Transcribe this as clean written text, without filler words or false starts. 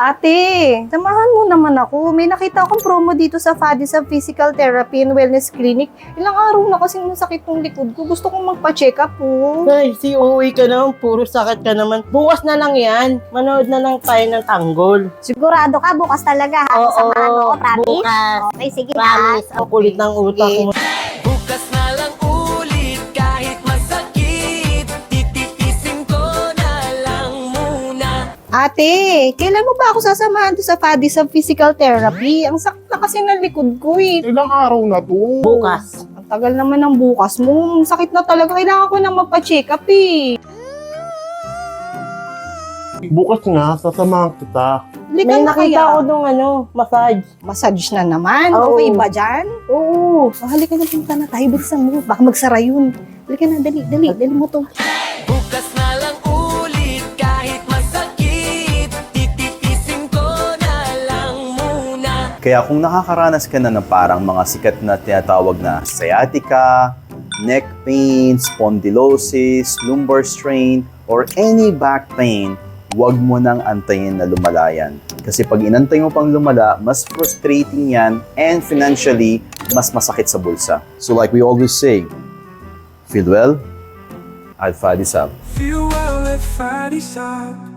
Ate, samahan mo naman ako. May nakita akong promo dito sa FADISAB Physical Therapy and Wellness Clinic. Ilang araw na kasing masakit ng likod ko. Gusto kong magpa-check up po. Ay, uuwi ka naman. Puro sakit ka naman. Bukas na lang yan. Manood na lang tayo ng tanggol. Sigurado ka, bukas talaga ha? Samahan mo ko, promise? bukas. Okay, sige Promise. ha? Ang kulit ng utak mo. Bukas na lang ulit kahit masakit, titiisin ko na lang muna. Ate, kailan mo ba ako sasamahan to sa FADISAB Physical Therapy? Ang sakit na kasi ng likod ko eh. Ilang araw na to? Bukas. Ang tagal naman ng bukas mo. Ang sakit na talaga. Kailangan ko nang magpa-check up eh. Bukas nga, sasamahan kita. Halika May na nakita kaya. ko nung massage. Massage na naman. Oo. Okay ba dyan? Oo. Oh, halika na, punta na tayo. Bilisan mo. Baka magsara yun. Halika na, dali. Dali mo to. Bukas na lang ulit kahit masakit, titiisin ko na lang muna. Kaya kung nakakaranas ka na ng parang mga sikat na tinatawag na sciatica, neck pain, spondylosis, lumbar strain, or any back pain, huwag mo nang antayin na lumalayan. Kasi pag inantay mo pang lumala, mas frustrating yan and financially, mas masakit sa bulsa. So like we always say, feel well at FADISAB. Feel well at FADISAB.